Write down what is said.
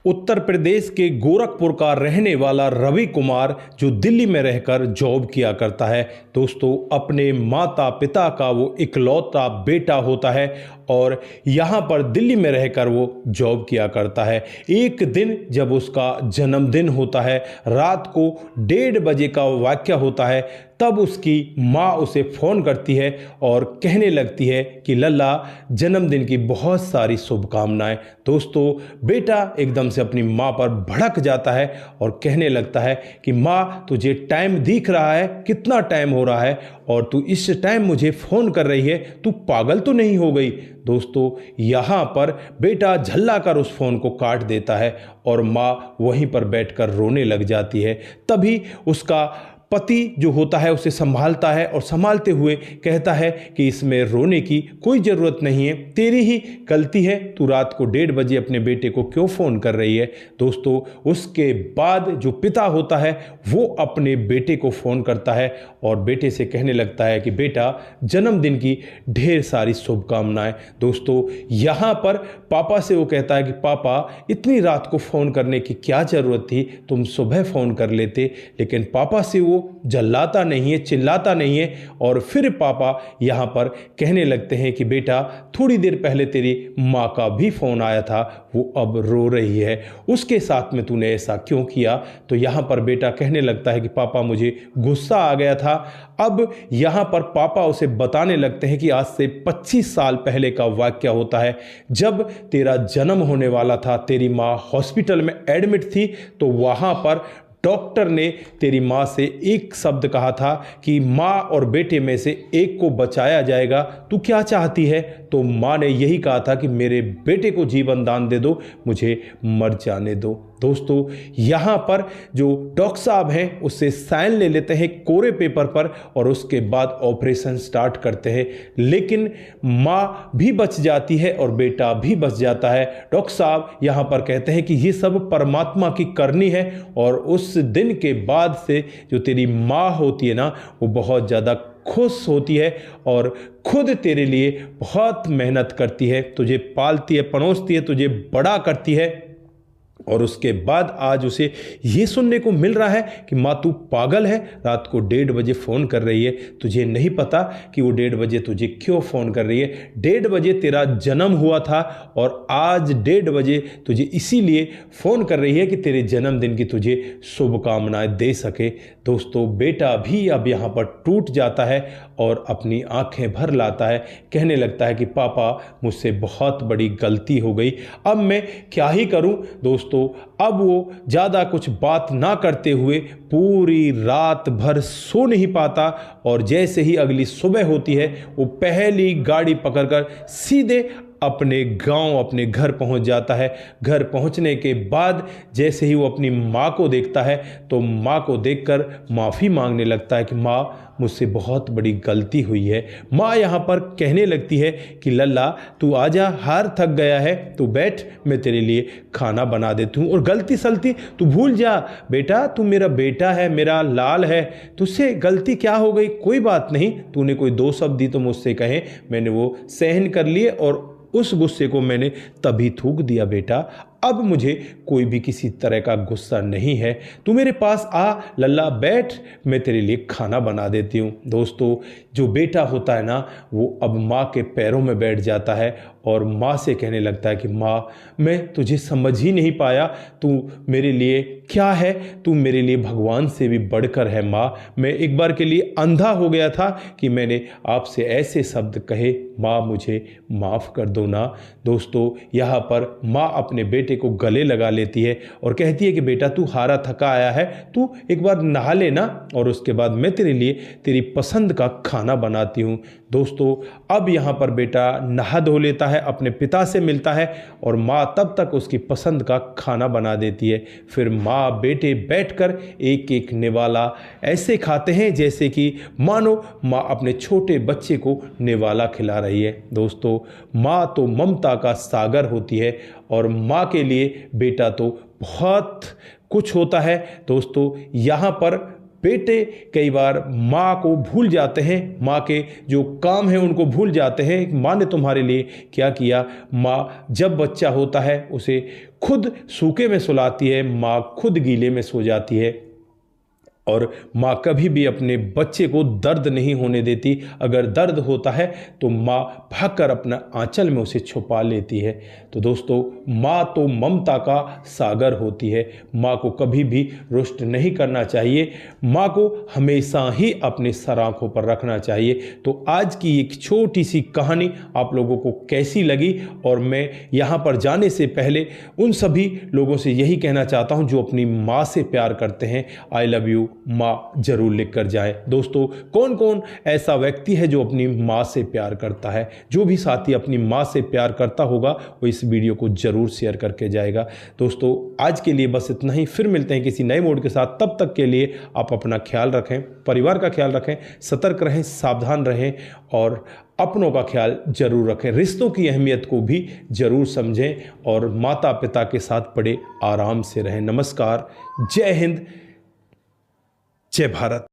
उत्तर प्रदेश के गोरखपुर का रहने वाला रवि कुमार जो दिल्ली में रहकर जॉब किया करता है दोस्तों, अपने माता पिता का वो इकलौता बेटा होता है और यहाँ पर दिल्ली में रहकर वो जॉब किया करता है। एक दिन जब उसका जन्मदिन होता है, रात को 1:30 बजे का वाक़या होता है, तब उसकी माँ उसे फ़ोन करती है और कहने लगती है कि लल्ला जन्मदिन की बहुत सारी शुभकामनाएं। दोस्तों, बेटा एकदम से अपनी माँ पर भड़क जाता है और कहने लगता है कि माँ तुझे टाइम दिख रहा है, कितना टाइम हो रहा है और तू इस टाइम मुझे फ़ोन कर रही है, तू पागल तो नहीं हो गई। दोस्तों, यहाँ पर बेटा झल्ला कर उस फ़ोन को काट देता है और माँ वहीं पर बैठकर रोने लग जाती है। तभी उसका पति जो होता है उसे संभालता है और संभालते हुए कहता है कि इसमें रोने की कोई ज़रूरत नहीं है, तेरी ही गलती है, तू रात को 1:30 बजे अपने बेटे को क्यों फ़ोन कर रही है। दोस्तों, उसके बाद जो पिता होता है वो अपने बेटे को फ़ोन करता है और बेटे से कहने लगता है कि बेटा जन्मदिन की ढेर सारी शुभकामनाएं। दोस्तों, यहाँ पर पापा से वो कहता है कि पापा इतनी रात को फ़ोन करने की क्या ज़रूरत थी, तुम सुबह फ़ोन कर लेते। लेकिन पापा से वो जल्लाता नहीं है, चिल्लाता नहीं है और फिर पापा यहाँ पर कहने लगते हैं कि बेटा थोड़ी देर पहले तेरी माँ का भी फ़ोन आया था, वो अब रो रही है, उसके साथ में तूने ऐसा क्यों किया। तो यहाँ पर बेटा कहने लगता है कि पापा मुझे गुस्सा आ गया था। अब यहाँ पर पापा उसे बताने लगते हैं कि आज से 25 साल पहले का वाक़या होता है, जब तेरा जन्म होने वाला था, तेरी माँ हॉस्पिटल में एडमिट थी, तो वहाँ पर डॉक्टर ने तेरी माँ से एक शब्द कहा था कि माँ और बेटे में से एक को बचाया जाएगा, तू क्या चाहती है। तो माँ ने यही कहा था कि मेरे बेटे को जीवन दान दे दो, मुझे मर जाने दो। दोस्तों, यहाँ पर जो डॉक्टर साहब हैं उससे साइन ले लेते हैं कोरे पेपर पर और उसके बाद ऑपरेशन स्टार्ट करते हैं, लेकिन माँ भी बच जाती है और बेटा भी बच जाता है। डॉक्टर साहब यहाँ पर कहते हैं कि ये सब परमात्मा की करनी है और उस दिन के बाद से जो तेरी माँ होती है ना, वो बहुत ज़्यादा खुश होती है और खुद तेरे लिए बहुत मेहनत करती है, तुझे पालती है, पनोसती है, तुझे बड़ा करती है। और उसके बाद आज उसे ये सुनने को मिल रहा है कि माँ तू पागल है, रात को 1:30 बजे फ़ोन कर रही है, तुझे नहीं पता कि वो 1:30 बजे तुझे क्यों फ़ोन कर रही है। 1:30 बजे तेरा जन्म हुआ था और आज 1:30 बजे तुझे इसीलिए फ़ोन कर रही है कि तेरे जन्मदिन की तुझे शुभकामनाएं दे सके। दोस्तों, बेटा भी अब यहाँ पर टूट जाता है और अपनी आंखें भर लाता है, कहने लगता है कि पापा मुझसे बहुत बड़ी गलती हो गई, अब मैं क्या ही करूं। दोस्तों, अब वो ज़्यादा कुछ बात ना करते हुए पूरी रात भर सो नहीं पाता और जैसे ही अगली सुबह होती है वो पहली गाड़ी पकड़कर सीधे अपने गांव, अपने घर पहुंच जाता है। घर पहुंचने के बाद जैसे ही वो अपनी माँ को देखता है तो माँ को देखकर माफ़ी मांगने लगता है कि माँ मुझसे बहुत बड़ी गलती हुई है। माँ यहाँ पर कहने लगती है कि लल्ला तू आजा, हार थक गया है, तू बैठ, मैं तेरे लिए खाना बना देती हूँ और गलती सलती तू भूल जा बेटा, तू मेरा बेटा है, मेरा लाल है, तुझसे गलती क्या हो गई, कोई बात नहीं, तूने कोई 2 शब्द दी तो मुझसे कहे, मैंने वो सहन कर लिए और उस गुस्से को मैंने तभी थूक दिया बेटा, अब मुझे कोई भी किसी तरह का गुस्सा नहीं है, तू मेरे पास आ लल्ला, बैठ, मैं तेरे लिए खाना बना देती हूँ। दोस्तों, जो बेटा होता है ना वो अब माँ के पैरों में बैठ जाता है और माँ से कहने लगता है कि माँ मैं तुझे समझ ही नहीं पाया, तू मेरे लिए क्या है, तू मेरे लिए भगवान से भी बढ़कर है माँ, मैं एक बार के लिए अंधा हो गया था कि मैंने आपसे ऐसे शब्द कहे, माँ मुझे माफ़ कर दो ना। दोस्तों, यहाँ पर माँ अपने बेटे को गले लगा लेती है और कहती है कि बेटा तू हारा थका आया है, तू एक बार नहा लेना और उसके बाद मैं तेरे लिए तेरी पसंद का खाना बनाती हूँ। दोस्तों, अब यहाँ पर बेटा नहा धो लेता है, अपने पिता से मिलता है और माँ तब तक उसकी पसंद का खाना बना देती है। फिर माँ बेटे बैठकर एक एक निवाला ऐसे खाते हैं जैसे कि मानो माँ अपने छोटे बच्चे को निवाला खिला रही है। दोस्तों, माँ तो ममता का सागर होती है और माँ के लिए बेटा तो बहुत कुछ होता है। दोस्तों, यहाँ पर बेटे कई बार माँ को भूल जाते हैं, माँ के जो काम है उनको भूल जाते हैं। माँ ने तुम्हारे लिए क्या किया। माँ जब बच्चा होता है उसे खुद सूखे में सुलाती है, माँ खुद गीले में सो जाती है, और माँ कभी भी अपने बच्चे को दर्द नहीं होने देती। अगर दर्द होता है तो माँ भागकर अपना आंचल में उसे छुपा लेती है। तो दोस्तों, माँ तो ममता का सागर होती है। माँ को कभी भी रुष्ट नहीं करना चाहिए, माँ को हमेशा ही अपने सर आंखों पर रखना चाहिए। तो आज की एक छोटी सी कहानी आप लोगों को कैसी लगी, और मैं यहाँ पर जाने से पहले उन सभी लोगों से यही कहना चाहता हूँ जो अपनी माँ से प्यार करते हैं, आई लव यू माँ जरूर लिख कर जाएं। दोस्तों, कौन कौन ऐसा व्यक्ति है जो अपनी माँ से प्यार करता है? जो भी साथी अपनी माँ से प्यार करता होगा वो इस वीडियो को जरूर शेयर करके जाएगा। दोस्तों, आज के लिए बस इतना ही, फिर मिलते हैं किसी नए मोड के साथ। तब तक के लिए आप अपना ख्याल रखें, परिवार का ख्याल रखें, सतर्क रहें, सावधान रहें और अपनों का ख्याल जरूर रखें। रिश्तों की अहमियत को भी जरूर समझें और माता पिता के साथ बड़े आराम से रहें। नमस्कार, जय हिंद, जय भारत।